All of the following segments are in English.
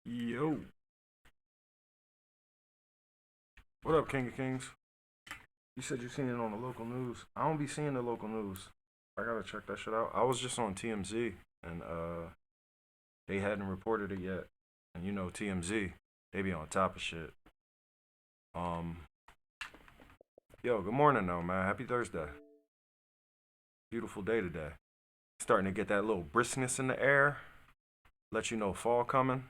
Yo, what up, King of Kings? You said you seen it on the local news. I don't be seeing the local news. I gotta check that shit out. I was just on TMZ and they hadn't reported it yet. And you know TMZ, they be on top of shit. Um, yo, good morning though, man. Happy Thursday. Beautiful day today. Starting to get that little briskness in the air. Let you know fall coming.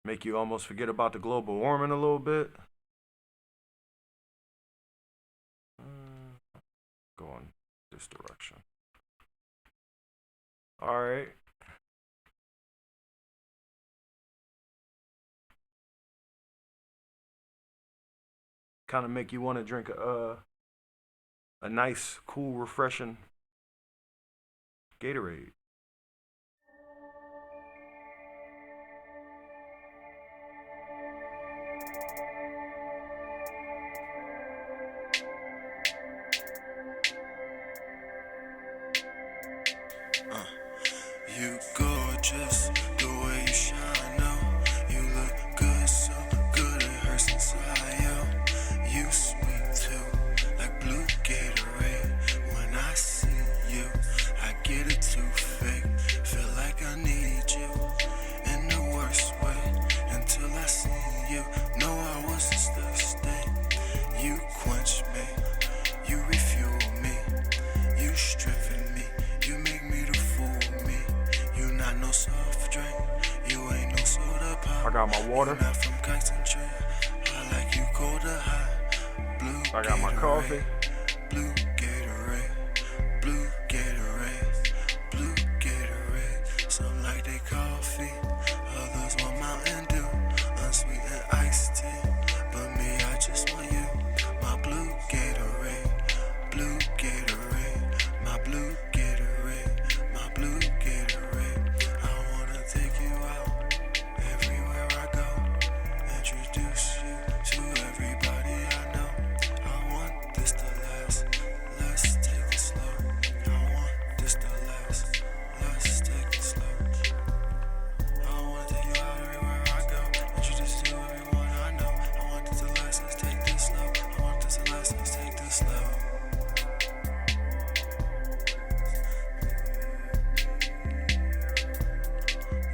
Make you almost forget about the global warming a little bit. Going this direction. All right. Kind of make you want to drink a nice, cool, refreshing Gatorade. Uh, you gorgeous, the way you shine now. You look good, so good it hurts inside, yo. You sweet too, like blue Gatorade. When I see you, I get it too fake. Feel like I need you in the worst way. Until I see you, know I was just thirsty. You quench me, you refuel me, you strengthen me, you make me the fool me. You not no soft drink, you ain't no soda pop. I got my water. You not from concentrate, I like you cold or hot. Blue I got my coffee. Blue Gatorade, blue Gatorade, blue Gatorade. Some like they coffee, others want Mountain Dew, unsweetened iced tea. But me, I just want you, my blue Gatorade, blue Gatorade, my blue Gatorade, my blue Gatorade. I wanna take you out everywhere I go, introduce you to everybody I know. I want this to last, let's take it slow. I want this to last, let's take it slow. I wanna take you out everywhere I go, introduce you to everyone I know. I want this to last, let's take this slow. I want this to last, let's take this slow.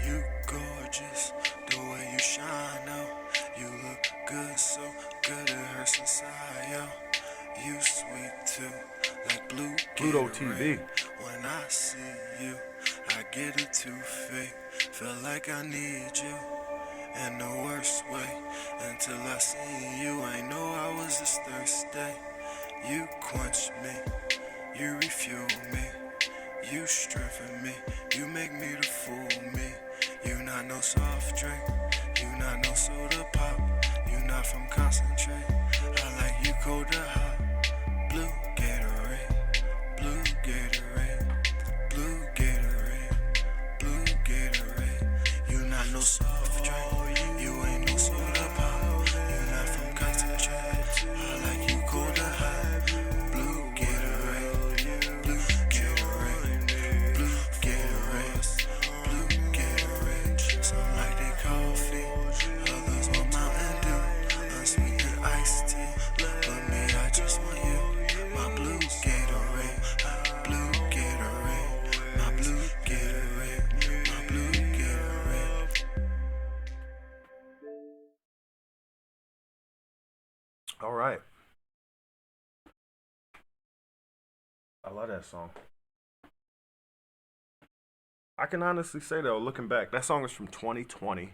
You gorgeous, the way you shine out. You look good, so good it hurts inside, yo. You sweet too, like blue Pluto Gatorade. TV. When I see you, I get it too fake. Feel like I need you in the worst way. Until I see you, I know I was just thirsty. You quench me, you refuel me, you strengthen me, you make me the fool me. You not no soft drink, you not no soda pop, you not from concentrate. I like you cold or hot. Blue Gatorade, blue Gatorade, blue Gatorade, blue Gatorade. You not no soft drink, you ain't no soda pop, you not from concentrate. I like you cold or hot. Blue Gatorade, blue Gatorade, blue Gatorade, blue Gatorade. Some like they coffee, others want Mountain Dew, unsweetened iced tea. But me, I just want you, my blue Gatorade, blue Gatorade, my blue Gatorade, my blue Gatorade. All right. I love that song. I can honestly say though, looking back, that song is from 2020.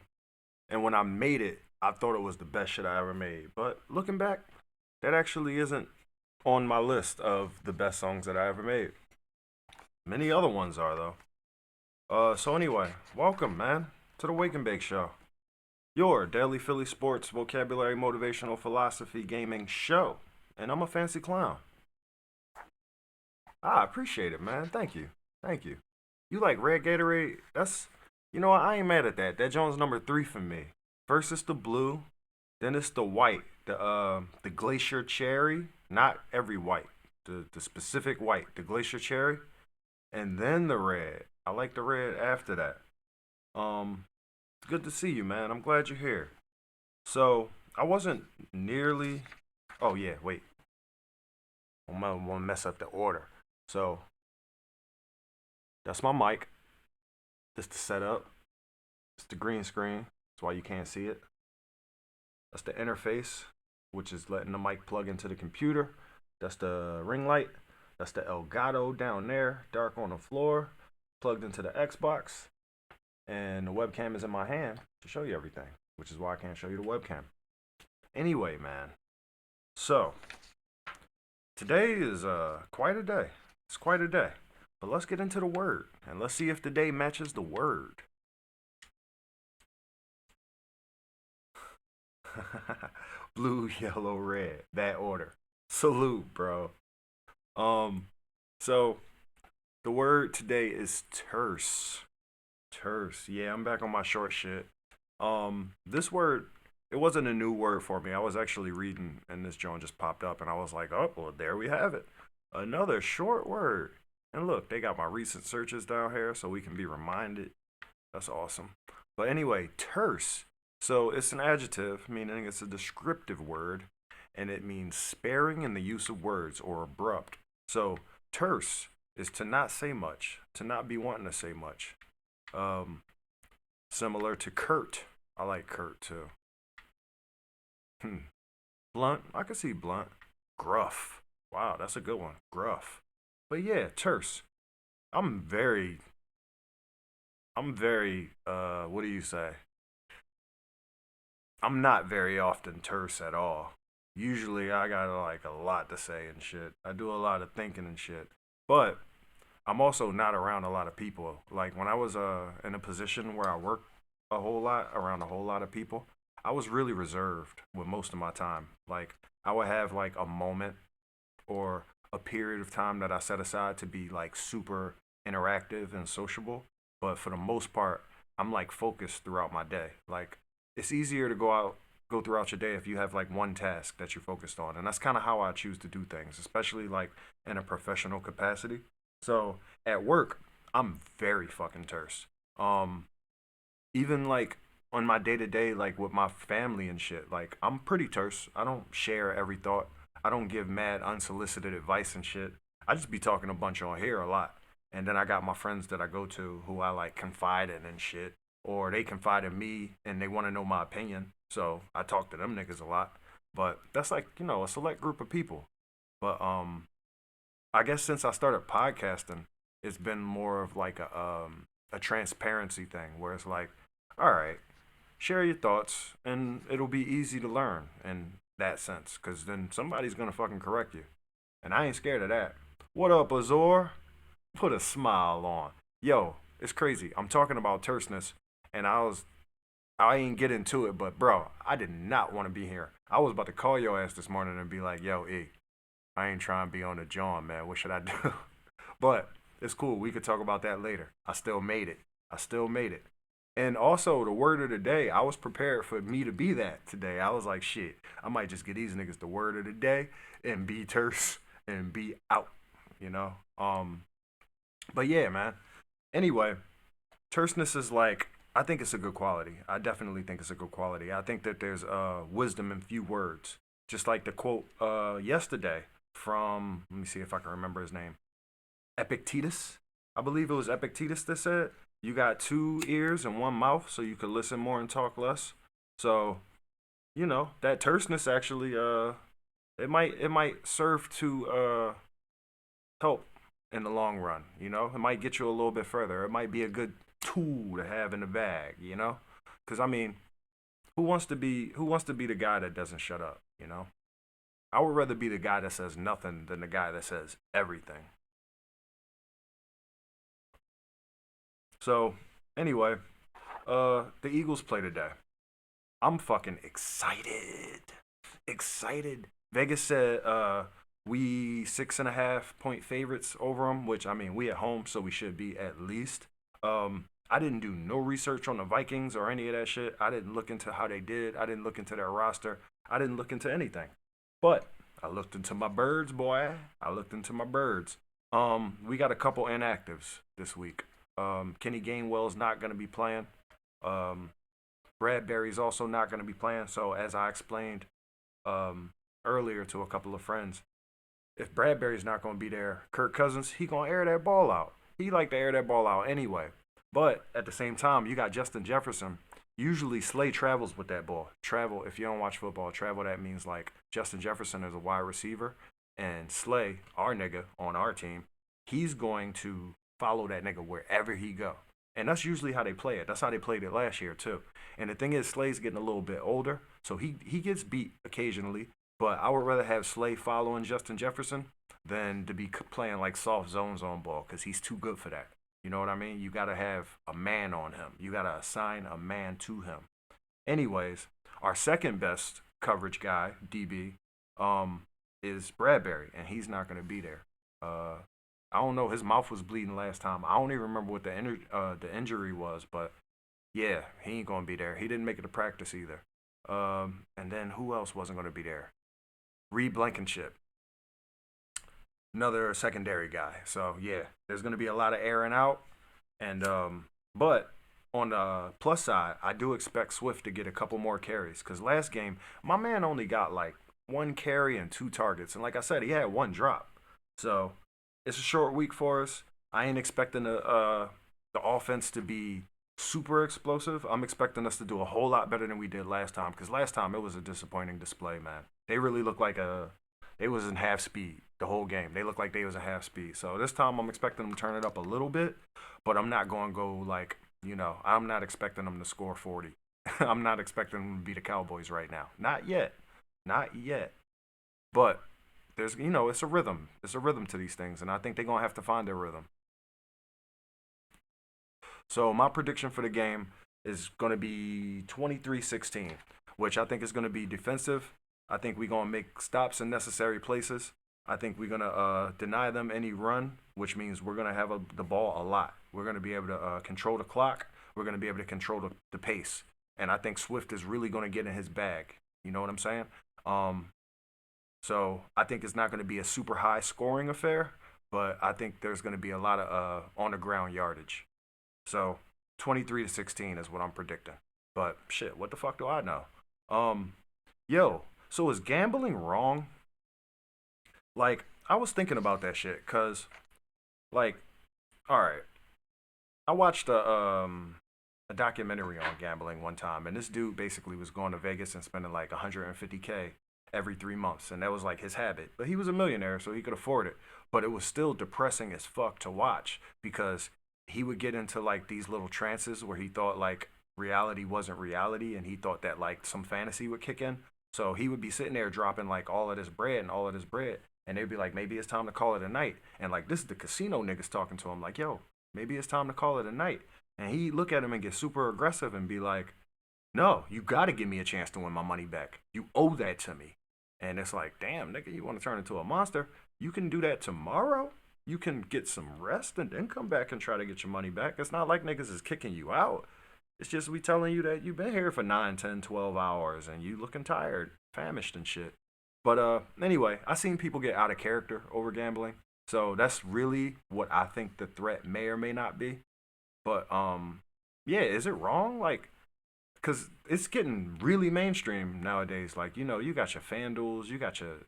And when I made it, I thought it was the best shit I ever made. But looking back, that actually isn't on my list of the best songs that I ever made. Many other ones are though. So anyway, welcome, man, to the Wake and Bake Show, your daily Philly sports, vocabulary, motivational, philosophy, gaming show. And I'm a fancy clown. I appreciate it, man. Thank you. Thank you. You like red Gatorade? That's, you know what? I ain't mad at that. That Jones number three for me. First it's the blue, then it's the white, the glacier cherry. Not every white, the specific white, the glacier cherry, and then the red. I like the red after that. good to see you, man. I'm glad you're here. So, I wasn't nearly. Oh, yeah, wait. I'm gonna mess up the order. So, that's my mic. That's the setup. It's the green screen. That's why you can't see it. That's the interface, which is letting the mic plug into the computer. That's the ring light. That's the Elgato down there, dark on the floor, plugged into the Xbox. And the webcam is in my hand to show you everything, which is why I can't show you the webcam. Anyway, man. So, today is quite a day. It's quite a day. But let's get into the word and let's see if the day matches the word. Blue, yellow, red. That order. Salute, bro. Um, so the word today is terse. Terse. Yeah, I'm back on my short shit. This word, it wasn't a new word for me. I was actually reading, and this joint just popped up, and I was like, oh, well, there we have it. Another short word. And look, they got my recent searches down here, so we can be reminded. That's awesome. But anyway, terse. So it's an adjective, meaning it's a descriptive word, and it means sparing in the use of words or abrupt. So terse is to not say much, to not be wanting to say much. Um, Similar to curt. I like curt too. Hmm. Blunt. I can see blunt. Gruff. Wow, that's a good one. Gruff. But yeah, terse. I'm very. I'm very. What do you say? I'm not very often terse at all. Usually, I got like a lot to say and shit. I do a lot of thinking and shit. But I'm also not around a lot of people. Like when I was in a position where I worked a whole lot around a whole lot of people, I was really reserved with most of my time. Like I would have like a moment or a period of time that I set aside to be like super interactive and sociable. But for the most part, I'm like focused throughout my day. Like it's easier to go throughout your day if you have like one task that you're focused on. And that's kind of how I choose to do things, especially like in a professional capacity. So at work, I'm very fucking terse. Um, Even like on my day to day, like with my family and shit, like I'm pretty terse. I don't share every thought. I don't give mad unsolicited advice and shit. I just be talking a bunch on here a lot. And then I got my friends that I go to who I like confide in and shit. Or they confide in me and they want to know my opinion. So I talk to them niggas a lot. But that's like, a select group of people. But I guess since I started podcasting, it's been more of like a transparency thing where it's like, all right, share your thoughts and it'll be easy to learn in that sense because then somebody's gonna fucking correct you, and I ain't scared of that. What up, Azor? Put a smile on. Yo, it's crazy. I'm talking about terseness, and I ain't get into it, but bro, I did not want to be here. I was about to call your ass this morning and be like, yo, E, I ain't trying to be on the John, man. What should I do? But it's cool. We could talk about that later. I still made it. I still made it. And also, the word of the day, I was prepared for me to be that today. I was like, shit, I might just get these niggas the word of the day and be terse and be out, you know? But yeah, man. Anyway, terseness is like, I think it's a good quality. I definitely think it's a good quality. I think that there's wisdom in few words. Just like the quote yesterday from, let me see if I can remember his name, Epictetus. I believe it was Epictetus that said, you got two ears and one mouth, so you could listen more and talk less. So, that terseness actually, it might serve to help in the long run. It might get you a little bit further. It might be a good tool to have in the bag. Because I mean, who wants to be the guy that doesn't shut up? I would rather be the guy that says nothing than the guy that says everything. So anyway, the Eagles play today. I'm fucking excited. Excited. Vegas said we 6.5 point favorites over them, which I mean we at home, so we should be at least. I didn't do no research on the Vikings or any of that shit. I didn't look into how they did. I didn't look into their roster. I didn't look into anything. But I looked into my birds, boy. I looked into my birds. We got a couple inactives this week. Kenny Gainwell's not gonna be playing. Um, Bradbury's also not going to be playing. So as I explained earlier to a couple of friends, if Bradbury's not going to be there, Kirk Cousins, he going to air that ball out. He like to air that ball out anyway. But at the same time, you got Justin Jefferson. Usually Slay travels with that ball. Travel, if you don't watch football, travel, that means like Justin Jefferson is a wide receiver and Slay, our nigga on our team, he's going to follow that nigga wherever he go. And that's usually how they play it. That's how they played it last year too. And the thing is, Slay's getting a little bit older, so he gets beat occasionally. But I would rather have Slay following Justin Jefferson than to be playing like soft zones on ball because he's too good for that. You know what I mean? You got to have a man on him. You got to assign a man to him. Anyways, our second best coverage guy, DB, is Bradbury, and he's not going to be there. I don't know. His mouth was bleeding last time. I don't even remember what the injury was, but yeah, he ain't going to be there. He didn't make it to practice either. And then who else wasn't going to be there? Reed Blankenship, another secondary guy. So yeah, there's going to be a lot of airing out, and but on the plus side, I do expect Swift to get a couple more carries because last game my man only got like one carry and two targets, and like I said, he had one drop. So it's a short week for us. I ain't expecting the offense to be super explosive. I'm expecting us to do a whole lot better than we did last time because last time it was a disappointing display, man. They really looked like they was in half speed the whole game. They looked like they was in half speed. So this time I'm expecting them to turn it up a little bit, but I'm not going to go like, I'm not expecting them to score 40. I'm not expecting them to be the Cowboys right now. Not yet. Not yet. But there's, it's a rhythm. It's a rhythm to these things, and I think they're going to have to find their rhythm. So my prediction for the game is going to be 23-16, which I think is going to be defensive. I think we're going to make stops in necessary places. I think we're going to deny them any run, which means we're going to have the ball a lot. We're going to be able to control the clock. We're going to be able to control the pace. And I think Swift is really going to get in his bag. You know what I'm saying? So I think it's not going to be a super high scoring affair, but I think there's going to be a lot of on the ground yardage. So 23-16 is what I'm predicting. But shit, what the fuck do I know? Yo, so is gambling wrong? Like, I was thinking about that shit, cause, like, all right, I watched a documentary on gambling one time, and this dude basically was going to Vegas and spending like 150K every 3 months, and that was like his habit. But he was a millionaire, so he could afford it. But it was still depressing as fuck to watch because he would get into like these little trances where he thought like reality wasn't reality, and he thought that like some fantasy would kick in. So he would be sitting there dropping like all of this bread and all of this bread, and they'd be like, maybe it's time to call it a night. And like this is the casino niggas talking to him, like, yo, maybe it's time to call it a night. And he look at him and get super aggressive and be like, no, you got to give me a chance to win my money back. You owe that to me. And it's like, damn, nigga, you want to turn into a monster? You can do that tomorrow. You can get some rest and then come back and try to get your money back. It's not like niggas is kicking you out. It's just we telling you that you've been here for 9, 10, 12 hours and you looking tired, famished and shit. But anyway, I seen people get out of character over gambling. So that's really what I think the threat may or may not be. But yeah, is it wrong? Like, cause it's getting really mainstream nowadays. Like, you got your FanDuels, you got your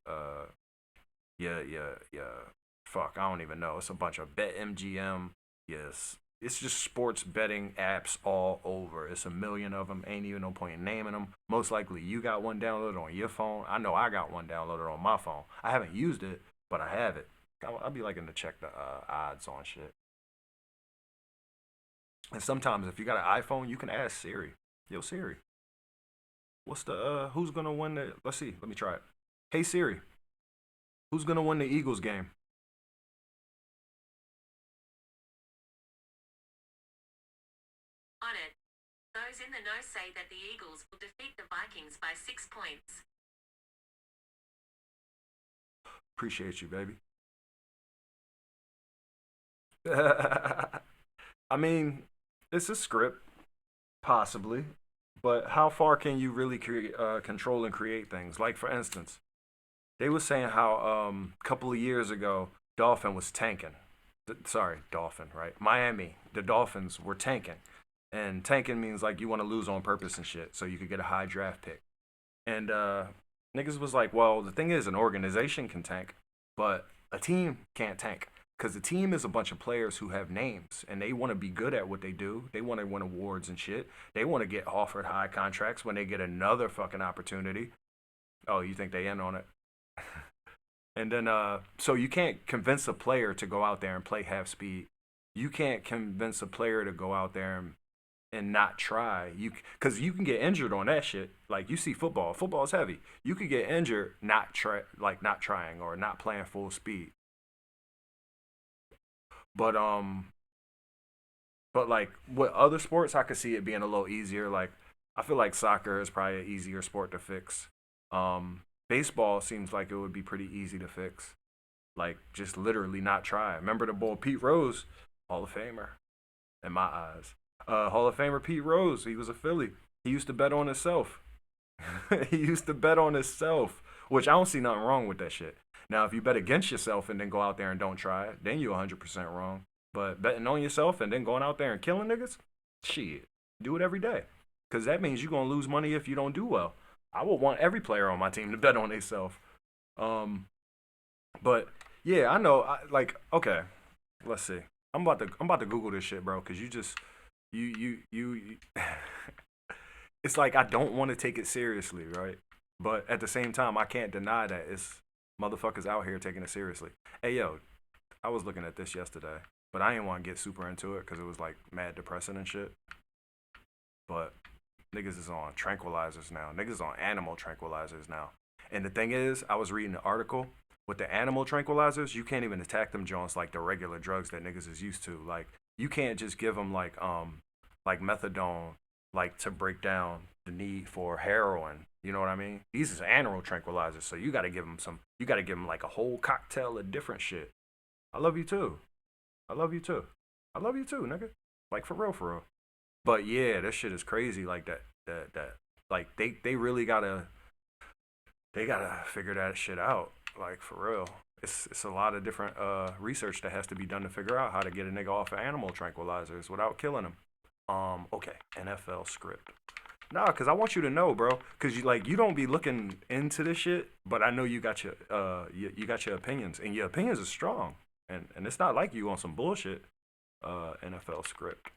fuck, I don't even know. It's a bunch of BetMGM. Yes, it's just sports betting apps all over. It's a million of them. Ain't even no point in naming them. Most likely you got one downloaded on your phone. I know I got one downloaded on my phone. I haven't used it, but I have it. I'll be liking to check the odds on shit. And sometimes if you got an iPhone, you can ask Siri. Yo, Siri, what's the who's gonna win the? Let's see. Let me try it. Hey Siri, who's gonna win the Eagles game? On it. Those in the know say that the Eagles will defeat the Vikings by 6 points. Appreciate you, baby. I mean, it's a script, possibly, but how far can you really control and create things? Like for instance, they were saying how a couple of years ago, Dolphin was tanking. Sorry, Dolphin, right? Miami, the Dolphins were tanking. And tanking means like you want to lose on purpose and shit, so you could get a high draft pick. And niggas was like, well, the thing is, an organization can tank, but a team can't tank. Because the team is a bunch of players who have names and they want to be good at what they do. They want to win awards and shit. They want to get offered high contracts when they get another fucking opportunity. Oh, you think they in on it? And then, so you can't convince a player to go out there and play half speed. You can't convince a player to go out there and not try. Because you can get injured on that shit. Like you see football. Football is heavy. You could get injured not trying or not playing full speed. But like with other sports, I could see it being a little easier. Like I feel like soccer is probably an easier sport to fix. Baseball seems like it would be pretty easy to fix. Like just literally not try. Remember the boy Pete Rose, Hall of Famer, in my eyes. Hall of Famer Pete Rose. He was a Philly. He used to bet on himself. He used to bet on himself, which I don't see nothing wrong with that shit. Now, if you bet against yourself and then go out there and don't try it, then you're 100% wrong. But betting on yourself and then going out there and killing niggas, shit, do it every day. Because that means you're going to lose money if you don't do well. I would want every player on my team to bet on themselves. But yeah, I know. Okay, let's see. I'm about to Google this shit, bro. Because you it's like I don't want to take it seriously, right? But at the same time, I can't deny that it's motherfuckers out here taking it seriously. Hey, yo, I was looking at this yesterday, but I didn't want to get super into it because it was like mad depressing and shit. But niggas is on tranquilizers now. Niggas is on animal tranquilizers now. And the thing is, I was reading the article. With the animal tranquilizers, you can't even attack them joints like the regular drugs that niggas is used to. Like, you can't just give them like methadone, like to break down the need for heroin. You know what I mean? These is animal tranquilizers, so you gotta give them like a whole cocktail of different shit. I love you too. I love you too. I love you too, nigga. Like for real. But yeah, this shit is crazy. Like that. Like they really gotta figure that shit out. Like for real. It's a lot of different research that has to be done to figure out how to get a nigga off of animal tranquilizers without killing him. Okay, NFL script. Nah, cause I want you to know, bro. Cause you don't be looking into this shit, but I know you got your you got your opinions, and your opinions are strong, and it's not like you on some bullshit. NFL script.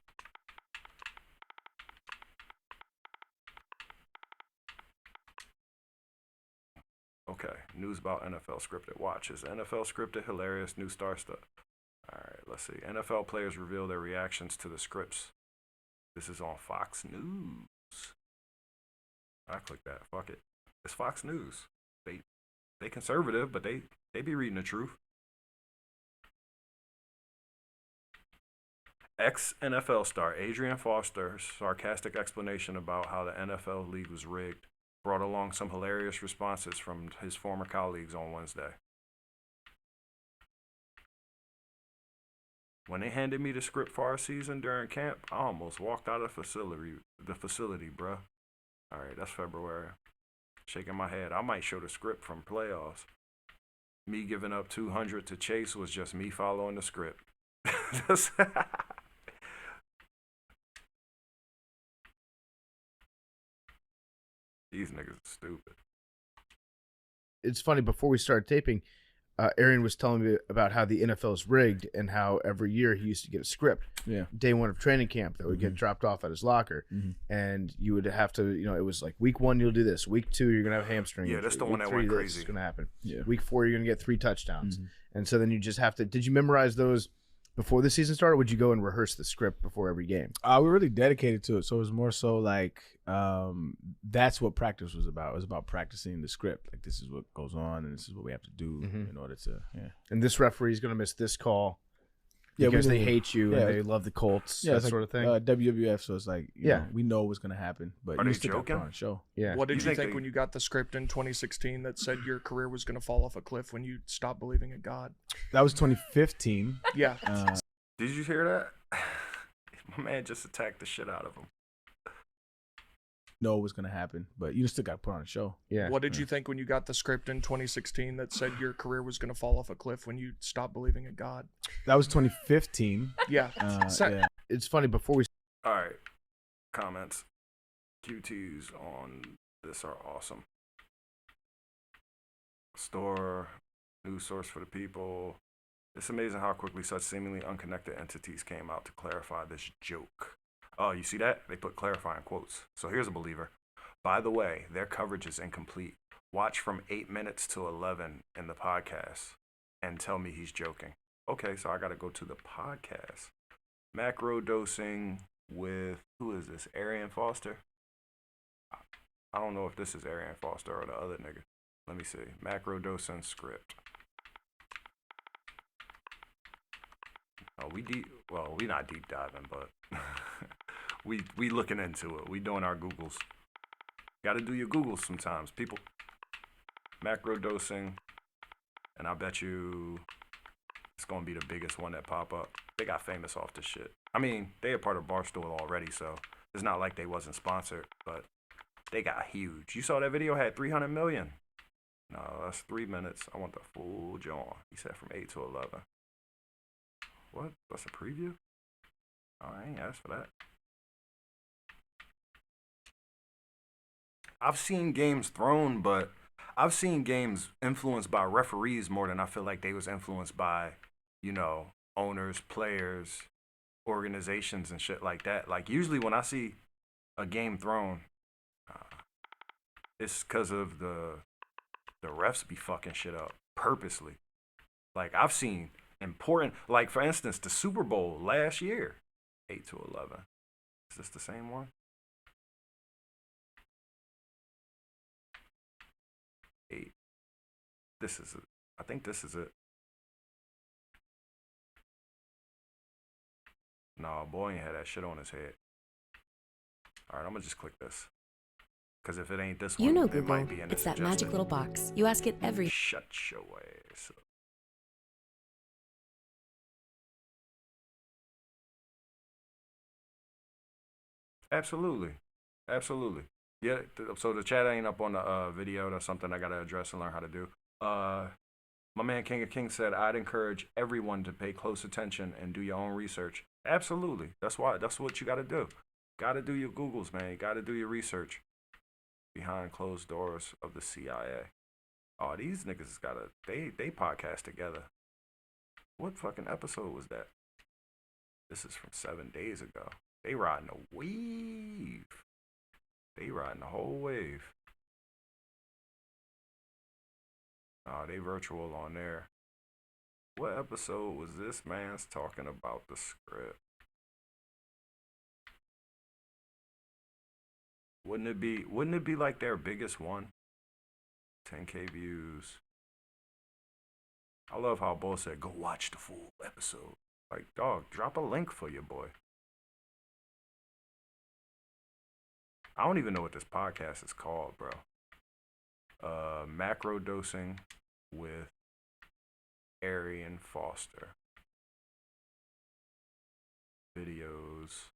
Okay, news about NFL scripted. Watch, is NFL scripted? Hilarious new star stuff. All right, let's see. NFL players reveal their reactions to the scripts. This is on Fox News. I click that. Fuck it. It's Fox News. They conservative, but they be reading the truth. Ex-NFL star Adrian Foster's sarcastic explanation about how the NFL league was rigged brought along some hilarious responses from his former colleagues on Wednesday. When they handed me the script for our season during camp, I almost walked out of the facility, bruh. All right, that's February. Shaking my head. I might show the script from playoffs. Me giving up 200 to Chase was just me following the script. These niggas are stupid. It's funny, before we started taping, Arian was telling me about how the NFL is rigged and how every year he used to get a script. Yeah. Day one of training camp that would get dropped off at his locker. And you would have to, it was like week 1, you'll do this. Week 2, you're going to have hamstring. Yeah, that's the week one that 3, went this crazy. is going to happen. Yeah. Week 4, you're going to get 3 touchdowns. And so then you just have to, did you memorize those before the season started? Or would you go and rehearse the script before every game? We were really dedicated to it. So it was more so like, that's what practice was about. It was about practicing the script. Like, this is what goes on and this is what we have to do in order to, And this referee is going to miss this call. Yeah, because we they knew. hate you Yeah. and they love the Colts, Yeah, that it's like, sort of thing. WWF, so it's like, you Yeah. know, we know what's going to happen, but Are you they still got to put joking? on a show. Yeah. What did You you think think they- when you got the script in 2016 that said your career was going to fall off a cliff when you stopped believing in God? That was 2015. Yeah. Did you hear that? My man just attacked the shit out of him. Know what's going to happen, but you still got to put on a show. Yeah. What did you think when you got the script in 2016 that said your career was going to fall off a cliff when you stopped believing in God? That was 2015. Yeah. Yeah. It's funny, before we All right. comments. QTs on this are awesome. Store, news source for the people. It's amazing how quickly such seemingly unconnected entities came out to clarify this joke. Oh, you see that? They put clarifying quotes. So here's a believer. By the way, their coverage is incomplete. Watch from 8 minutes to 11 in the podcast and tell me he's joking. Okay, so I got to go to the podcast. Macro dosing with, who is this? Arian Foster? I don't know if this is Arian Foster or the other nigga. Let me see. Macro dosing script. Oh, we not deep diving, but we looking into it. We doing our Googles. Gotta do your Googles sometimes, people. Macro dosing, and I bet you it's gonna be the biggest one that pop up. They got famous off this shit. I mean, they are part of Barstool already, so it's not like they wasn't sponsored, but they got huge. You saw that video had 300 million. No, that's 3 minutes. I want the full John. He said from 8 to 11. What? That's a preview? Oh, I ain't asked for that. I've seen games thrown, but I've seen games influenced by referees more than I feel like they was influenced by, you know, owners, players, organizations, and shit like that. Like, usually when I see a game thrown, it's because of the refs be fucking shit up purposely. Like, I've seen important, like, for instance, the Super Bowl last year, 8 to 11. Is this the same one? 8. This is it. I think this is it. Nah, boy ain't had that shit on his head. All right, I'm gonna just click this. Because if it ain't this one, You know it Google. might be in the It's that magic suggested. little box. You ask it every. Shut your ass up. Absolutely. Absolutely. Yeah, so the chat ain't up on the video. That's something I gotta address and learn how to do. My man King of Kings said I'd encourage everyone to pay close attention and do your own research. Absolutely. That's what you gotta do. Gotta do your Googles, man. You gotta do your research. Behind closed doors of the CIA. Oh, these niggas they podcast together. What fucking episode was that? This is from 7 days ago. They riding a wave. They riding the whole wave. Oh, they virtual on there. What episode was this man's talking about the script? Wouldn't it be like their biggest one? 10K views. I love how Bo said, go watch the full episode. Like, dog, drop a link for your boy. I don't even know what this podcast is called, bro. Macro dosing with Arian Foster. Videos.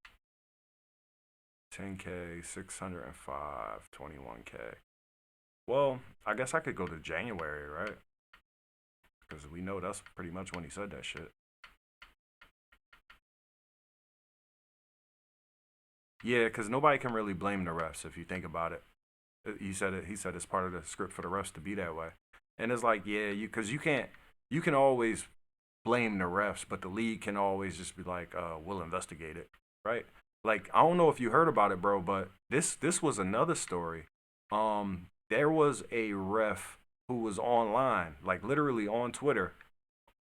10K, 605, 21K. Well, I guess I could go to January, right? Because we know that's pretty much when he said that shit. Yeah, because nobody can really blame the refs if you think about it. He said it's part of the script for the refs to be that way. And it's like, yeah, because you can always blame the refs, but the league can always just be like, we'll investigate it, right? Like, I don't know if you heard about it, bro, but this was another story. There was a ref who was online, like literally on Twitter,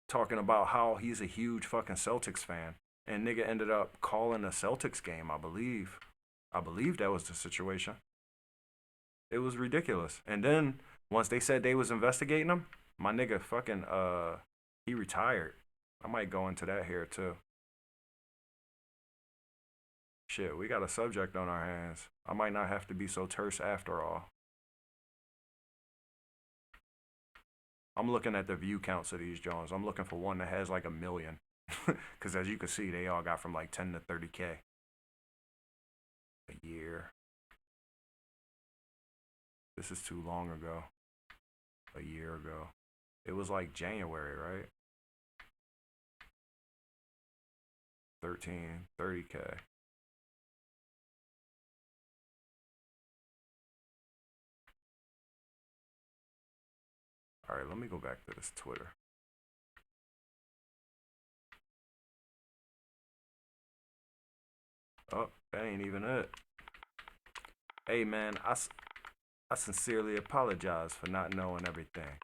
talking about how he's a huge fucking Celtics fan. And nigga ended up calling a Celtics game, I believe. I believe that was the situation. It was ridiculous. And then once they said they was investigating him, my nigga fucking he retired. I might go into that here too. Shit, we got a subject on our hands. I might not have to be so terse after all. I'm looking at the view counts of these Jones. I'm looking for one that has like 1 million. Because as you can see, they all got from like 10 to 30K a year. This is too long ago. A year ago. It was like January, right? 13, 30K. All right, let me go back to this Twitter. Oh, that ain't even it. Hey, man, I sincerely apologize for not knowing everything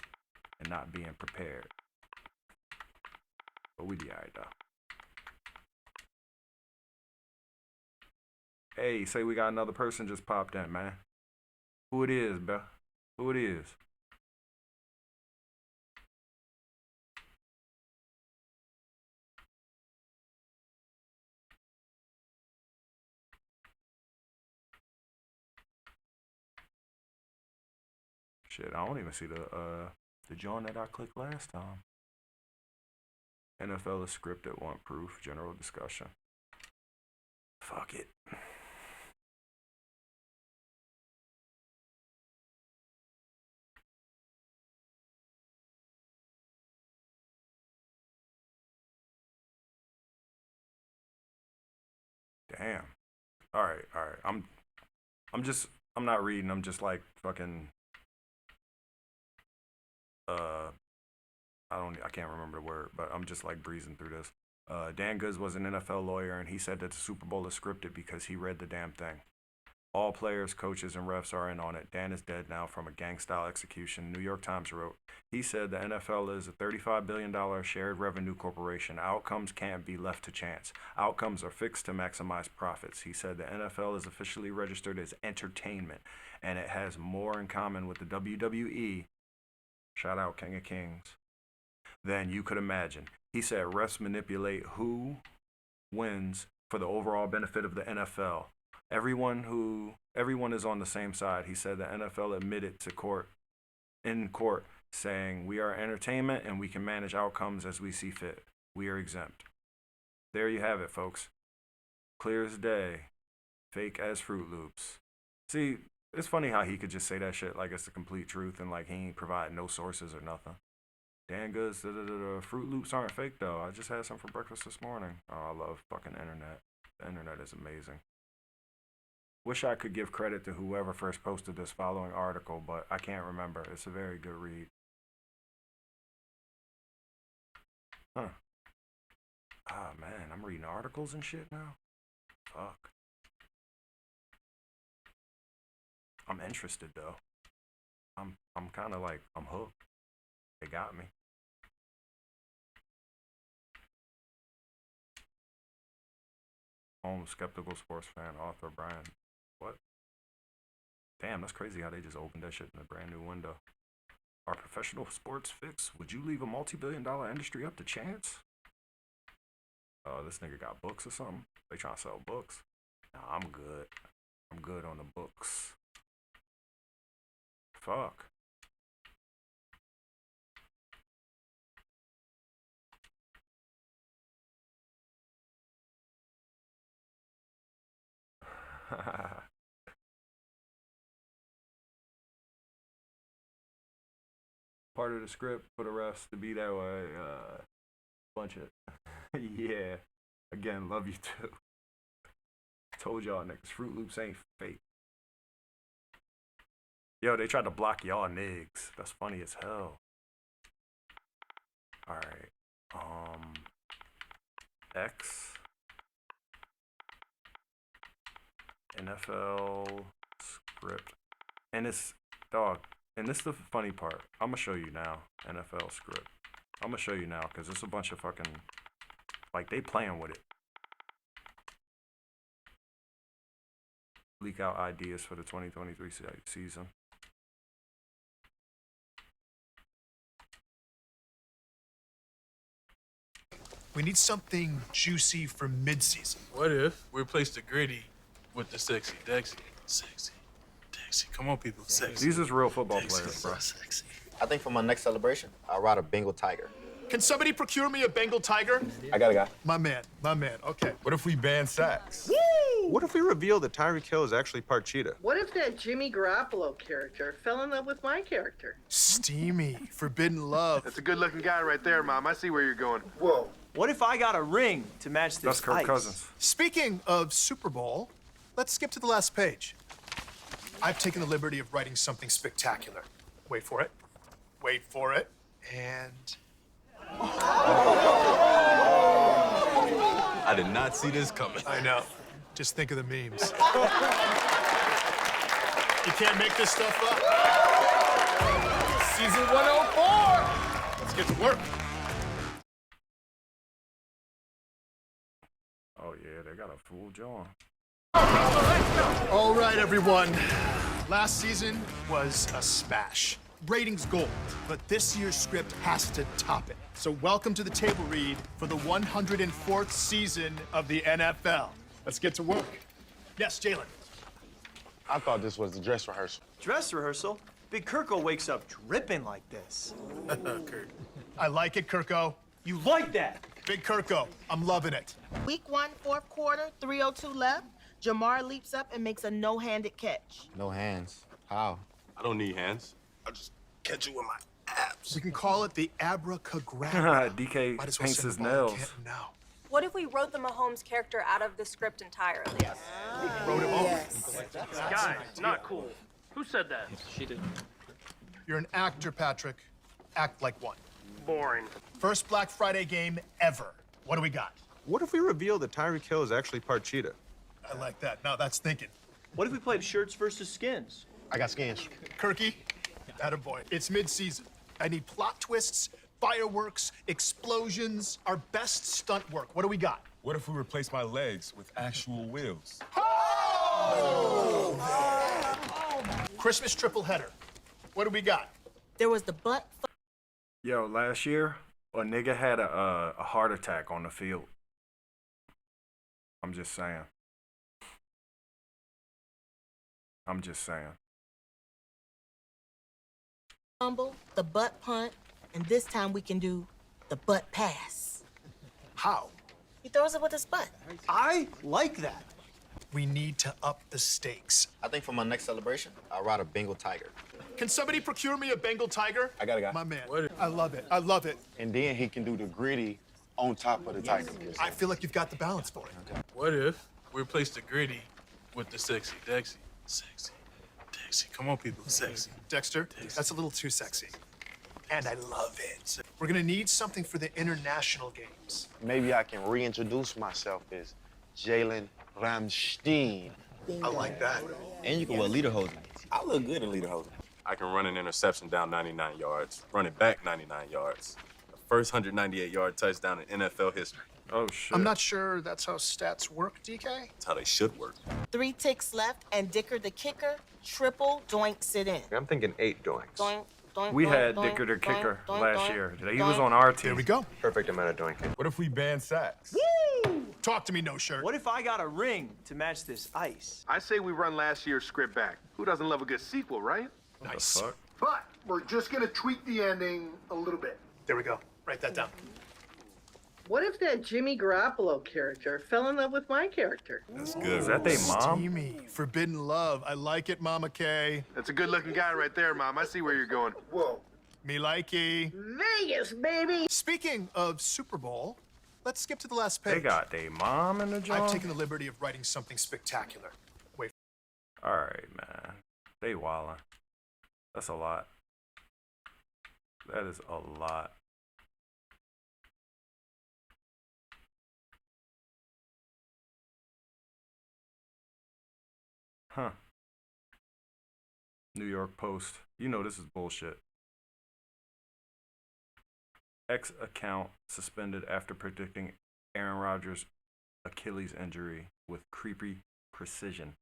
and not being prepared. But we be all right, though. Hey, say we got another person just popped in, man. Who it is, bro? Who it is? Shit, I don't even see the joint that I clicked last time. NFL is scripted, want proof, general discussion. Fuck it. Damn. All right. I'm not reading. I'm just like fucking. I can't remember the word, but I'm just like breezing through this. Dan Goods was an NFL lawyer, and he said that the Super Bowl is scripted because he read the damn thing. All players, coaches, and refs are in on it. Dan is dead now from a gang-style execution. New York Times wrote, he said the NFL is a $35 billion shared revenue corporation. Outcomes can't be left to chance. Outcomes are fixed to maximize profits. He said the NFL is officially registered as entertainment, and it has more in common with the WWE, shout out King of Kings, than you could imagine. He said refs manipulate who wins for the overall benefit of the NFL. Everyone is on the same side. He said the NFL admitted in court saying we are entertainment and we can manage outcomes as we see fit. We are exempt. There you have it, folks. Clear as day. Fake as Fruit Loops. See, it's funny how he could just say that shit like it's the complete truth and like he ain't provide no sources or nothing. Dan Goods, Fruit Loops aren't fake though. I just had some for breakfast this morning. Oh, I love fucking internet. The internet is amazing. Wish I could give credit to whoever first posted this following article, but I can't remember. It's a very good read. Huh. Ah, man, I'm reading articles and shit now? Fuck. I'm interested, though. I'm kind of like, I'm hooked. They got me. Home skeptical sports fan, author Brian. What? Damn, that's crazy how they just opened that shit in a brand new window. Are professional sports fixed? Would you leave a multi-billion-dollar industry up to chance? Oh, this nigga got books or something? They trying to sell books? Nah, I'm good. I'm good on the books. Fuck. Part of the script for the refs to be that way. Bunch of yeah. Again, love you too. Told y'all niggas, Fruit Loops ain't fake. Yo, they tried to block y'all niggas. That's funny as hell. Alright. X. NFL script. And it's, dog, and this is the funny part. I'm gonna show you now. NFL script. I'm gonna show you now because it's a bunch of fucking, like, they playing with it. Leak out ideas for the 2023 season. We need something juicy for mid-season. What if we replace the gritty with the sexy, Dexy? Sexy, Dexy. Come on, people. Sexy. These is real football players, bro. Sexy. I think for my next celebration, I'll ride a Bengal tiger. Can somebody procure me a Bengal tiger? I got a guy. My man, okay. What if we ban sacks? Woo! What if we reveal that Tyreek Hill is actually part cheetah? What if that Jimmy Garoppolo character fell in love with my character? Steamy, forbidden love. That's a good-looking guy right there, Mom. I see where you're going. Whoa. What if I got a ring to match this That's Kirk ice? Cousins. Speaking of Super Bowl, let's skip to the last page. I've taken the liberty of writing something spectacular. Wait for it. Wait for it. And I did not see this coming. I know. Just think of the memes. You can't make this stuff up. Season 104. Let's get to work. Oh yeah, they got a full John. All right, everyone. Last season was a smash. Ratings gold, but this year's script has to top it. So welcome to the table read for the 104th season of the NFL. Let's get to work. Yes, Jalen. I thought this was the dress rehearsal. Dress rehearsal? Big Kirko wakes up dripping like this. Kirk. I like it, Kirko. You like that? Big Kirko, I'm loving it. Week 1, fourth quarter, 3:02 left. Jamar leaps up and makes a no-handed catch. No hands. How? I don't need hands. I'll just catch you with my abs. We can call it the abracadabra. DK Might as well paints send his the ball to nails. Canton now. What if we wrote the Mahomes character out of the script entirely? Wrote him over. Guys, not cool. Who said that? She did. You're an actor, Patrick. Act like one. Boring. First Black Friday game ever. What do we got? What if we reveal that Tyreek Hill is actually part cheetah? I like that. Now that's thinking. What if we played shirts versus skins? I got skins. Kirky, attaboy. It's mid-season. I need plot twists, fireworks, explosions, our best stunt work. What do we got? What if we replace my legs with actual wheels? Christmas triple header. What do we got? There was the butt. Yo, last year, a nigga had a heart attack on the field. I'm just saying. I'm just saying. Fumble, the butt punt, and this time we can do the butt pass. How? He throws it with his butt. I like that. We need to up the stakes. I think for my next celebration, I'll ride a Bengal tiger. Can somebody procure me a Bengal tiger? I got a guy. My man. I love it. I love it. And then he can do the gritty on top of the tiger. I feel like you've got the balance for it. What if we replace the gritty with the sexy Dexy? Sexy Dexy. Come on, people. Sexy. Dexter, that's a little too sexy. And I love it. We're gonna need something for the international games. Maybe I can reintroduce myself as Jalen Ramstein. I like that. And you can wear lederhosen. I look good in lederhosen. I can run an interception down 99 yards, run it back 99 yards. The first 198-yard touchdown in NFL history. Oh, shit. I'm not sure that's how stats work, DK. That's how they should work. 3 ticks left, and Dicker the kicker triple doinks it in. I'm thinking 8 doinks. Doink, doink, We doink, had doink, Dicker the doink, kicker doink, last doink, year. He doink. was on our team. There we go. Perfect amount of doinking. What if we ban sacks? Talk to me, no shirt. What if I got a ring to match this ice? I say we run last year's script back. Who doesn't love a good sequel, right? Nice. Fuck. But we're just gonna tweak the ending a little bit. There we go. Write that down. What if that Jimmy Garoppolo character fell in love with my character? That's good. Is that they mom? Steamy. Forbidden love. I like it, Mama K. That's a good-looking guy right there, Mom. I see where you're going. Whoa. Me likey. Vegas, baby! Speaking of Super Bowl, let's skip to the last page. They got they mom in the I've job? taken the liberty of writing something spectacular. Wait. All right, man. They wildin'. That's a lot. That is a lot. Huh. New York Post. You know this is bullshit. X account suspended after predicting Aaron Rodgers' Achilles injury with creepy precision.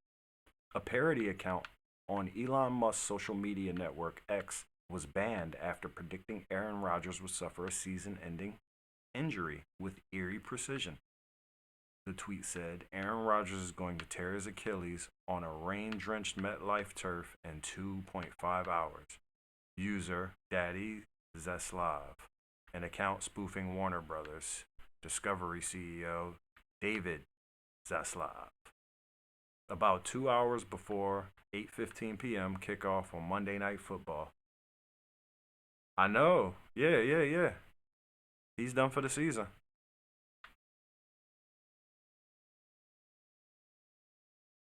A parody account on Elon Musk's social media network X was banned after predicting Aaron Rodgers would suffer a season-ending injury with eerie precision. The tweet said, Aaron Rodgers is going to tear his Achilles on a rain-drenched MetLife turf in 2.5 hours. User, Daddy Zaslav. An account spoofing Warner Brothers. Discovery CEO, David Zaslav. About 2 hours before 8:15 p.m. kickoff on Monday Night Football. I know. Yeah. He's done for the season.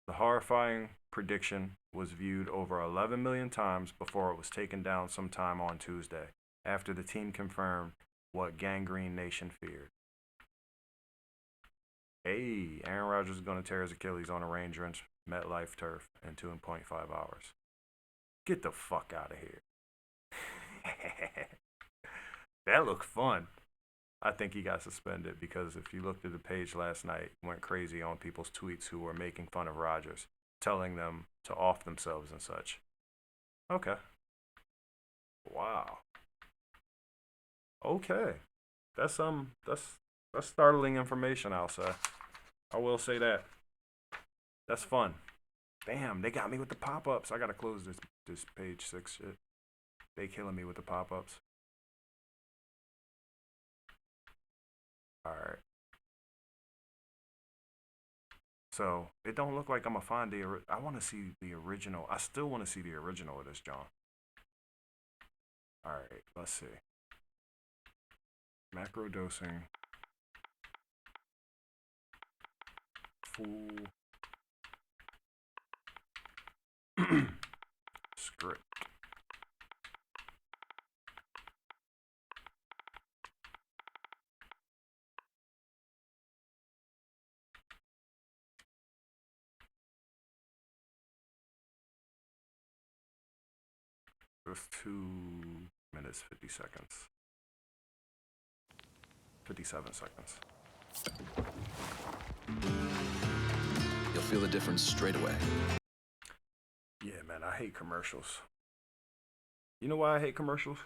The horrifying prediction was viewed over 11 million times before it was taken down sometime on Tuesday, after the team confirmed what Gangrene Nation feared. Hey, Aaron Rodgers is going to tear his Achilles on a rain-drenched MetLife turf in 2.5 hours. Get the fuck out of here. That looked fun. I think he got suspended because if you looked at the page last night, went crazy on people's tweets who were making fun of Rodgers, telling them to off themselves and such. Okay. Wow. Okay. That's startling information, I'll say. I will say that. That's fun. Damn, they got me with the pop-ups. I gotta close this page 6 shit. They killing me with the pop-ups. Alright. So, it don't look like I'm gonna find I want to see the original. I still want to see the original of this, John. Alright, let's see. Macro dosing. Full script. It's 2 minutes 50 seconds. 57 seconds. You'll feel the difference straight away. Yeah, man, I hate commercials. You know why I hate commercials?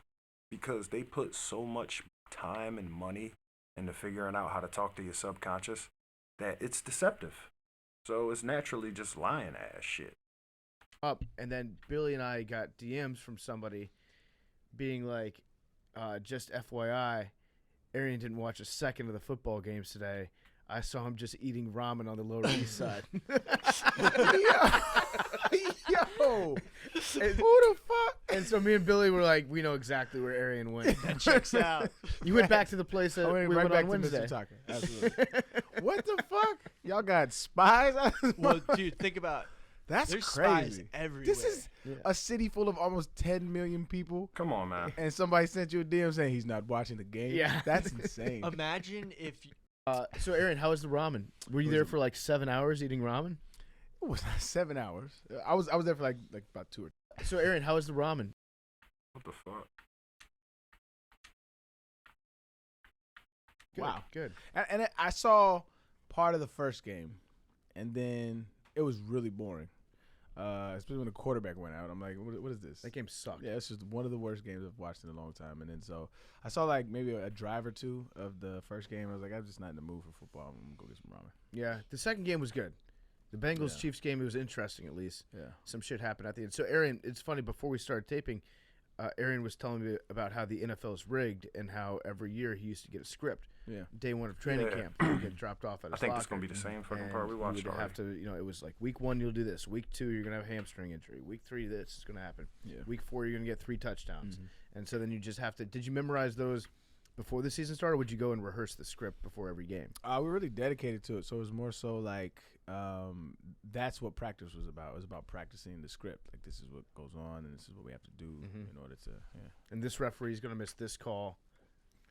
Because they put so much time and money into figuring out how to talk to your subconscious that it's deceptive. So it's naturally just lying ass shit. Up, and then Billy and I got DMs from somebody being like, just FYI, Arian didn't watch a second of the football games today. I saw him just eating ramen on the Lower East Side. Yo! And, who the fuck? And so me and Billy were like, we know exactly where Arian went. That checks out. You went back to the place that we went back on Wednesday. to Mr. Tucker. Absolutely. What the fuck? Y'all got spies? Well, dude, think about That's there's crazy. spies everywhere. This is a city full of almost 10 million people. Come on, man. And somebody sent you a DM saying he's not watching the game. Yeah. That's insane. Imagine if so Aaron, how was the ramen? Were you there for like 7 hours eating ramen? It was 7 hours. I was there for like about 2 or 3. So Aaron, how was the ramen? What the fuck? Good, Wow. Good. And I saw part of the first game, and then it was really boring. Especially when the quarterback went out. I'm like, what is this? That game sucked. Yeah, it's just one of the worst games I've watched in a long time. And then so I saw like maybe a drive or two of the first game. I was like, I'm just not in the mood for football. I'm going to go get some ramen. Yeah, the second game was good. The Bengals-Chiefs game, it was interesting at least. Yeah. Some shit happened at the end. So Aaron, it's funny, before we started taping, Aaron was telling me about how the NFL is rigged and how every year he used to get a script. Yeah. Day one of training camp, he would get dropped off at his I think locker. it's going to be the same fucking And part we watched you would have already. to, it was like week 1 you'll do this, week 2 you're gonna have a hamstring injury, week 3 this is gonna happen, week 4 you're gonna get 3 touchdowns, and so then you just have to. Did you memorize those before the season started? Or would you go and rehearse the script before every game? We were really dedicated to it, so it was more so like that's what practice was about. It was about practicing the script. Like this is what goes on, and this is what we have to do in order to. Yeah. And this referee's gonna miss this call.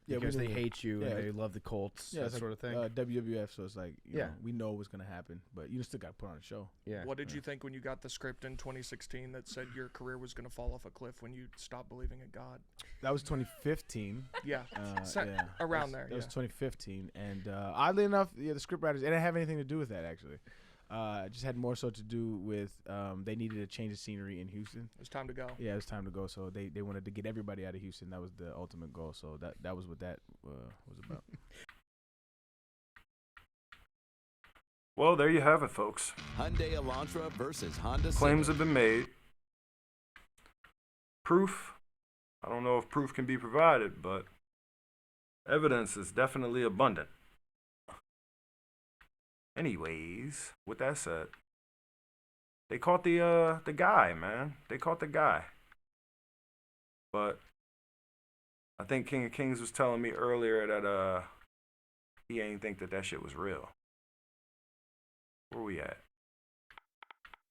Yeah, because we they knew. hate you Yeah. and they love the Colts, that it's sort of thing. WWF, so it's like, you Yeah. know, we know what's going to happen, but you still got to put on a show. Yeah. What did you think when you got the script in 2016 that said your career was going to fall off a cliff when you stopped believing in God? That was 2015. Yeah. Yeah. Around there, That was yeah. 2015. And oddly enough, the script writers, it didn't have anything to do with that, actually. It just had more so to do with they needed to change the scenery in Houston. It was time to go. Yeah, it was time to go. So they wanted to get everybody out of Houston. That was the ultimate goal. So that was what that was about. Well, there you have it, folks. Hyundai Elantra versus Honda Claims Civic. have been made. Proof. I don't know if proof can be provided, but evidence is definitely abundant. Anyways, with that said, they caught the guy, man. They caught the guy. But I think King of Kings was telling me earlier that he ain't think that shit was real. Where we at?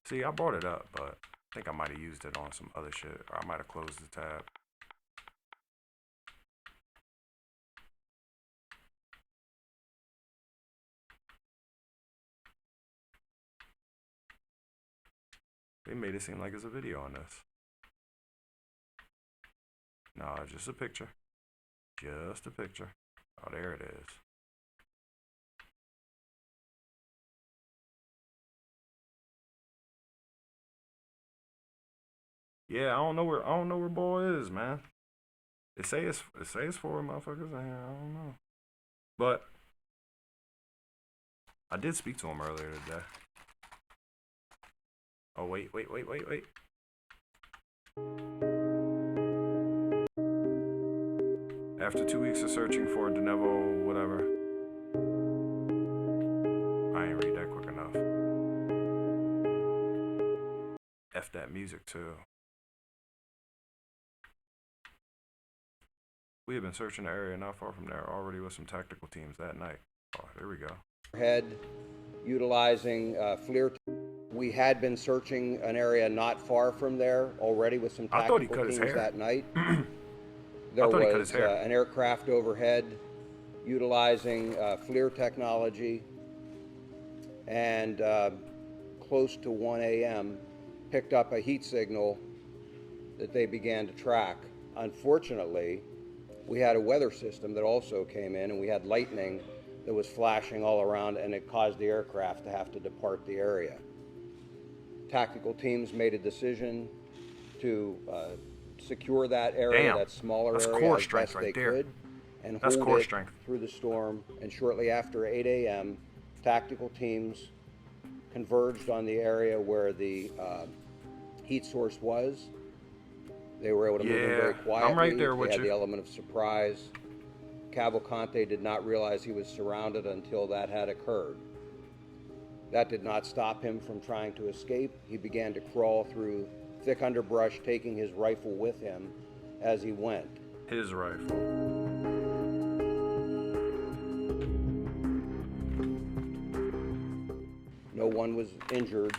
See, I brought it up, but I think I might have used it on some other shit. Or I might have closed the tab. They made it seem like it's a video on this. No, it's just a picture. Just a picture. Oh, there it is. Yeah, I don't know where boy is, man. It say it's for motherfuckers in here. I don't know. But I did speak to him earlier today. Oh wait. After 2 weeks of searching for Denevo, whatever. I ain't read that quick enough. F that music too. We have been searching the area not far from there already with some tactical teams that night. Oh, there we go. Head utilizing FLIR. We had been searching an area not far from there already with some I thought he tactical cut his teams hair. that night. There I thought he cut was his hair. an aircraft overhead utilizing FLIR technology, and close to 1 a.m. picked up a heat signal that they began to track. Unfortunately, we had a weather system that also came in, and we had lightning that was flashing all around, and it caused the aircraft to have to depart the area. Tactical teams made a decision to secure that area, Damn. that smaller That's area, core as strength best right they there. could, and That's hold core it strength. through the storm. And shortly after 8 a.m., tactical teams converged on the area where the heat source was. They were able to move in very Yeah, quietly. I'm right there with they had you. the element of surprise. Cavalcante did not realize he was surrounded until that had occurred. That did not stop him from trying to escape. He began to crawl through thick underbrush, taking his rifle with him as he went. His rifle. No one was injured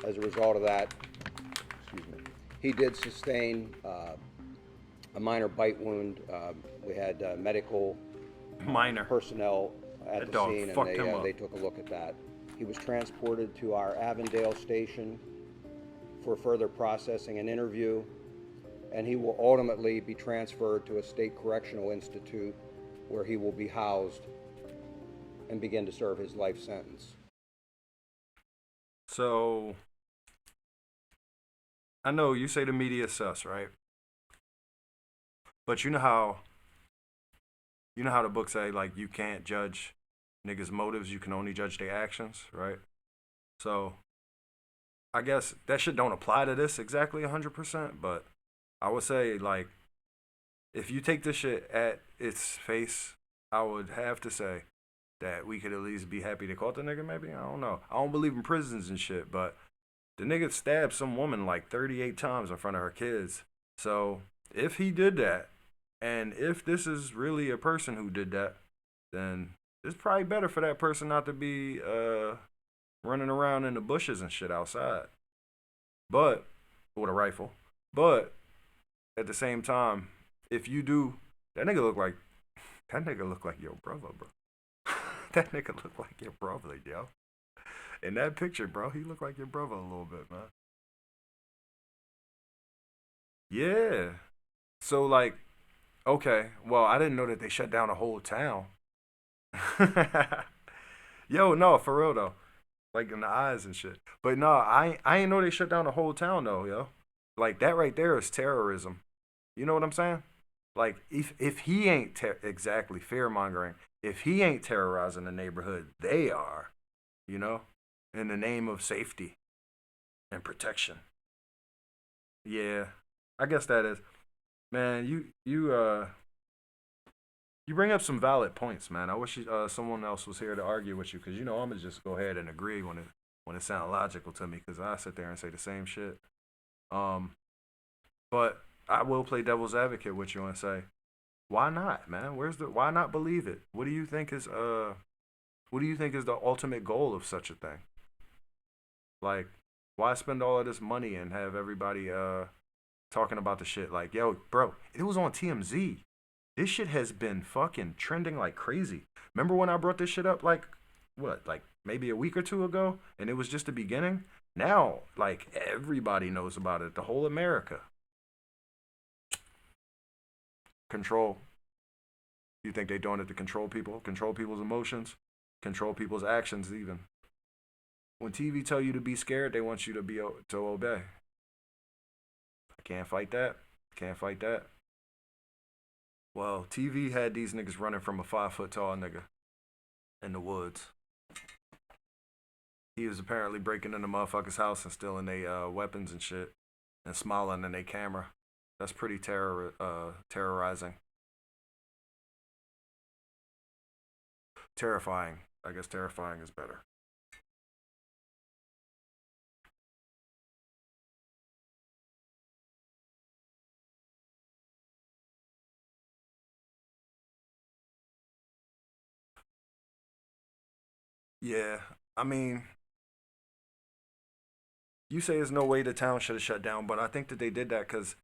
as a result of that. Excuse me. He did sustain a minor bite wound. We had medical personnel at That the dog scene, and fucked him up. they took a look at that. He was transported to our Avondale station for further processing and interview, and he will ultimately be transferred to a state correctional institute where he will be housed and begin to serve his life sentence. So I know you say the media sus, right? But you know how the book say, like, you can't judge niggas' motives, you can only judge their actions, right? So I guess that shit don't apply to this exactly 100%, but I would say, like, if you take this shit at its face, I would have to say that we could at least be happy they caught the nigga, maybe? I don't know. I don't believe in prisons and shit, but the nigga stabbed some woman like 38 times in front of her kids. So if he did that, and if this is really a person who did that, then it's probably better for that person not to be running around in the bushes and shit outside. But with a rifle. But at the same time, if you do, that nigga look like your brother, bro. That nigga look like your brother, yo. In that picture, bro, he looked like your brother a little bit, man. Yeah. So, like, okay, well, I didn't know that they shut down a whole town. Yo, no, for real, though. Like, in the eyes and shit. But, no, I ain't know they shut down the whole town, though, yo. Like, that right there is terrorism. You know what I'm saying? Like, if he ain't exactly fear-mongering, if he ain't terrorizing the neighborhood, they are, you know, in the name of safety and protection. Yeah, I guess that is. Man, you bring up some valid points, man. I wish someone else was here to argue with you, because, you know, I'm going to just go ahead and agree when it sounds logical to me, because I sit there and say the same shit. But I will play devil's advocate with you and say, why not, man? Why not believe it? What do you think is the ultimate goal of such a thing? Like, Why spend all of this money and have everybody talking about the shit like, yo, bro, it was on TMZ. This shit has been fucking trending like crazy. Remember when I brought this shit up like maybe a week or two ago, and it was just the beginning? Now, like, everybody knows about it. The whole America. Control. You think they doing it to control people? Control people's emotions? Control people's actions even. When TV tell you to be scared, they want you to obey. I can't fight that. Can't fight that. Well, TV had these niggas running from a 5 foot tall nigga in the woods. He was apparently breaking into motherfuckers' house and stealing their weapons and shit and smiling in their camera. That's pretty terrorizing. Terrifying. I guess terrifying is better. Yeah, I mean, you say there's no way the town should have shut down, but I think that they did that because,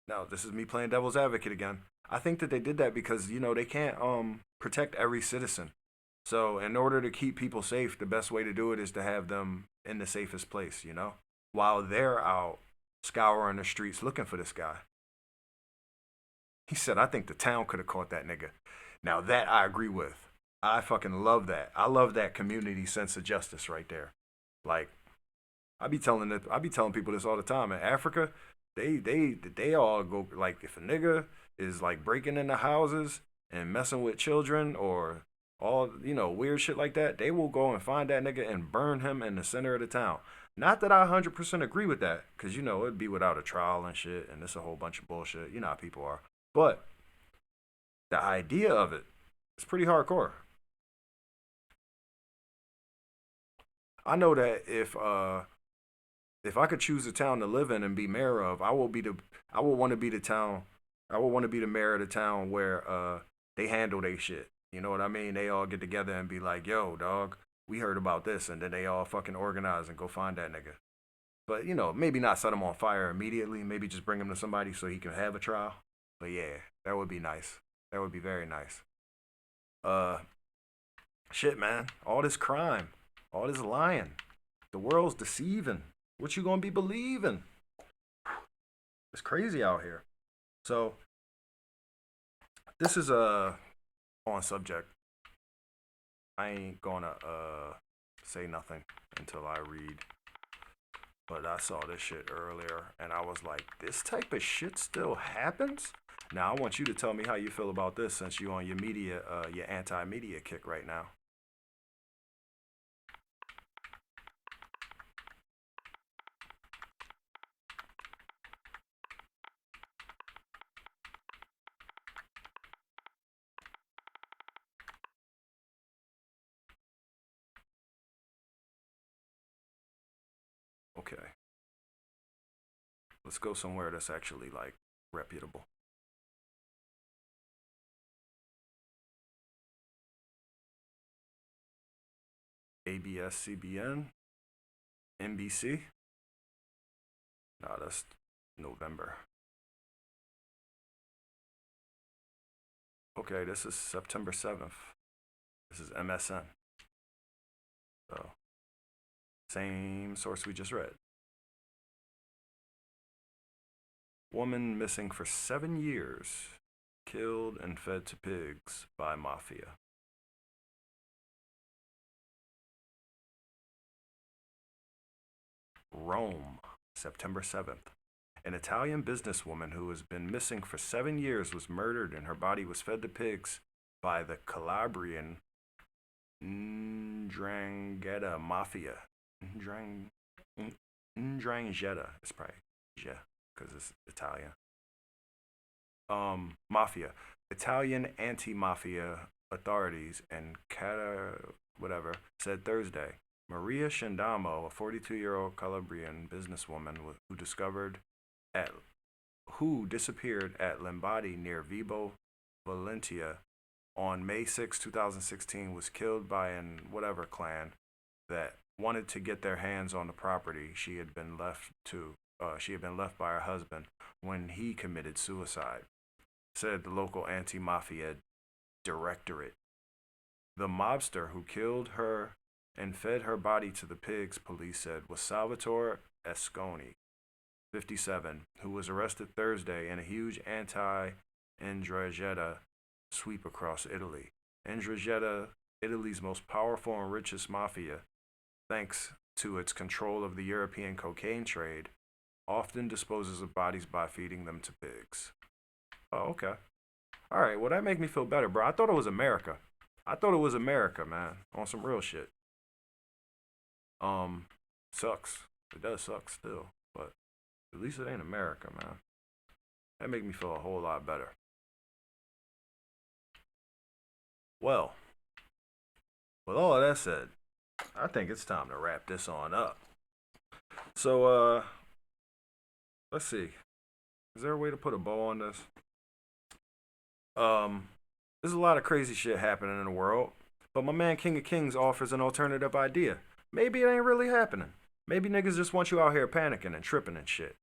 now this is me playing devil's advocate again. I think that they did that because, you know, they can't protect every citizen. So in order to keep people safe, the best way to do it is to have them in the safest place, you know, while they're out scouring the streets looking for this guy. He said, I think the town could have caught that nigga. Now that I agree with. I fucking love that. I love that community sense of justice right there. Like, I be telling people this all the time. In Africa, they all go, like, if a nigga is like breaking into houses and messing with children or all, you know, weird shit like that, they will go and find that nigga and burn him in the center of the town. Not that I 100% agree with that, because, you know, it'd be without a trial and shit, and it's a whole bunch of bullshit. You know how people are. But the idea of it is pretty hardcore. I know that if I could choose a town to live in and be mayor of, I would want to be the town. I would want to be the mayor of the town where they handle their shit. You know what I mean? They all get together and be like, yo, dog, we heard about this, and then they all fucking organize and go find that nigga. But, you know, maybe not set him on fire immediately. Maybe just bring him to somebody so he can have a trial. But yeah, that would be nice. That would be very nice. Shit, man. All this crime. All this lying. The world's deceiving. What you gonna be believing? It's crazy out here. So, this is on subject. I ain't gonna say nothing until I read. But I saw this shit earlier, and I was like, this type of shit still happens? Now, I want you to tell me how you feel about this since you on your media, your anti-media kick right now. Okay. Let's go somewhere that's actually, like, reputable. ABS, CBN, NBC. No, that's November. Okay, this is September 7th. This is MSN. So, same source we just read. Woman missing for 7 years, killed and fed to pigs by mafia. Rome, September 7th. An Italian businesswoman who has been missing for 7 years was murdered and her body was fed to pigs by the Calabrian Ndrangheta Mafia. Ndrangheta. It's probably yeah, because it's Italian. Mafia. Italian anti-mafia authorities and whatever said Thursday. Maria Scindamo, a 42-year-old Calabrian businesswoman who disappeared at Lombardi near Vibo Valentia on May 6, 2016, was killed by an whatever clan that wanted to get their hands on the property she had been left by her husband when he committed suicide, said the local anti-mafia directorate. The mobster who killed her and fed her body to the pigs, police said, was Salvatore Asconi, 57, who was arrested Thursday in a huge anti-'Ndrangheta sweep across Italy. 'Ndrangheta, Italy's most powerful and richest mafia, thanks to its control of the European cocaine trade, often disposes of bodies by feeding them to pigs. Oh, okay. All right, well, that makes me feel better, bro. I thought it was America. Man, on some real shit. Sucks. It does suck still, but at least it ain't America, man. That make me feel a whole lot better. Well, with all of that said, I think it's time to wrap this on up. So, let's see. Is there a way to put a bow on this? There's a lot of crazy shit happening in the world, but my man King of Kings offers an alternative idea. Maybe it ain't really happening. Maybe niggas just want you out here panicking and tripping and shit.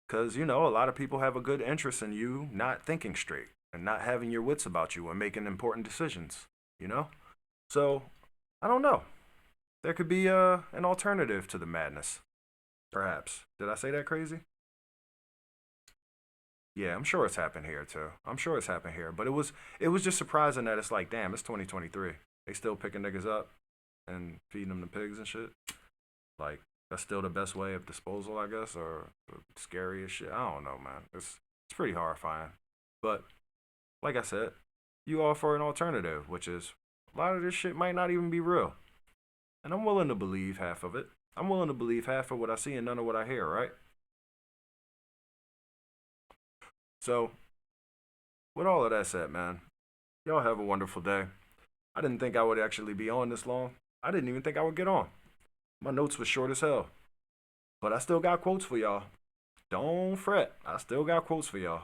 Cause, you know, a lot of people have a good interest in you not thinking straight and not having your wits about you and making important decisions, you know? So, I don't know. There could be an alternative to the madness. Perhaps. Did I say that crazy? Yeah, I'm sure it's happened here too. But it was just surprising that it's like, damn, it's 2023. They still picking niggas up and feeding them to pigs and shit. Like, that's still the best way of disposal, I guess, or scary as shit. I don't know, man. It's pretty horrifying. But like I said, you offer an alternative, which is a lot of this shit might not even be real. And I'm willing to believe half of it. I'm willing to believe half of what I see and none of what I hear, right? So, with all of that said, man, y'all have a wonderful day. I didn't think I would actually be on this long. I didn't even think I would get on. My notes were short as hell. But I still got quotes for y'all. Don't fret. I still got quotes for y'all.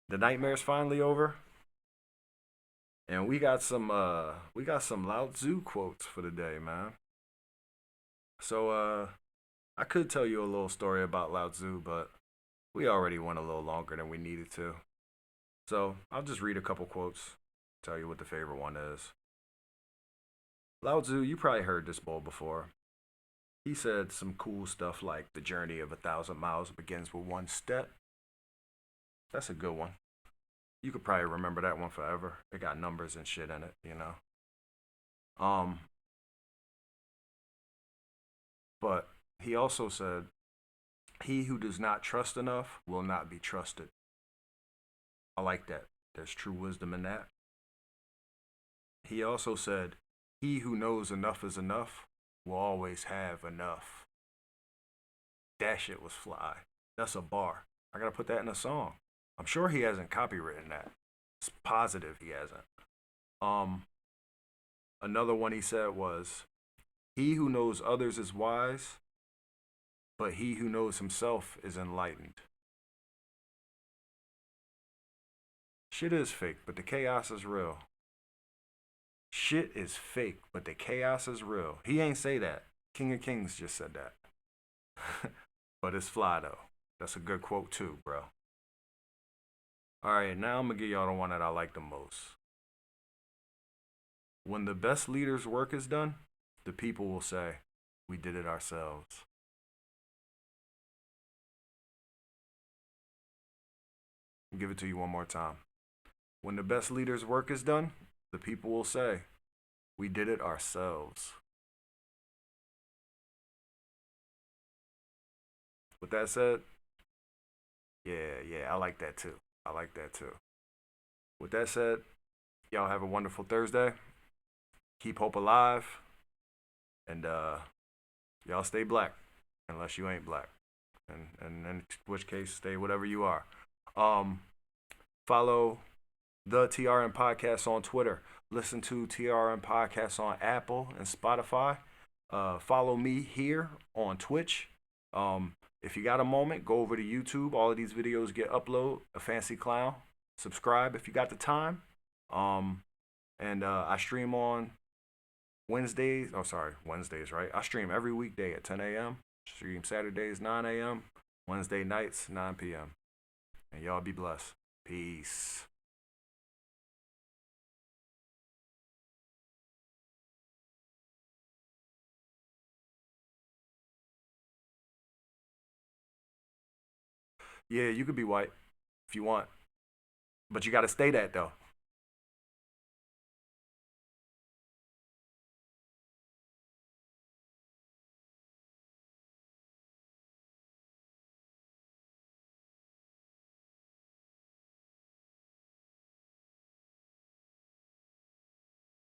The nightmare's finally over. And we got some Lao Tzu quotes for the day, man. So I could tell you a little story about Lao Tzu, but we already went a little longer than we needed to. So I'll just read a couple quotes, tell you what the favorite one is. Lao Tzu, you probably heard this bull before. He said some cool stuff like the journey of 1,000 miles begins with one step. That's a good one. You could probably remember that one forever. It got numbers and shit in it, you know. But he also said, he who does not trust enough will not be trusted. I like that. There's true wisdom in that. He also said, he who knows enough is enough will always have enough. That shit was fly. That's a bar. I gotta put that in a song. I'm sure he hasn't copywritten that. It's positive he hasn't. Another one he said was, he who knows others is wise, but he who knows himself is enlightened. Shit is fake, but the chaos is real. Shit is fake, but the chaos is real. He ain't say that. King of Kings just said that. But it's fly, though. That's a good quote, too, bro. All right, now I'm going to give y'all the one that I like the most. When the best leader's work is done, the people will say, we did it ourselves. I'll give it to you one more time. When the best leader's work is done, the people will say, we did it ourselves. With that said, yeah, I like that too. With that said, y'all have a wonderful Thursday. Keep hope alive. And y'all stay black, unless you ain't black. And in which case, stay whatever you are. Follow the TRN Podcast on Twitter. Listen to TRN Podcast on Apple and Spotify. Follow me here on Twitch. If you got a moment, go over to YouTube. All of these videos get uploaded. A Fancy Clown. Subscribe if you got the time. And I stream on Wednesdays, right? I stream every weekday at 10 a.m. Stream Saturdays, 9 a.m. Wednesday nights, 9 p.m. And y'all be blessed. Peace. Yeah, you could be white if you want. But you got to stay that, though.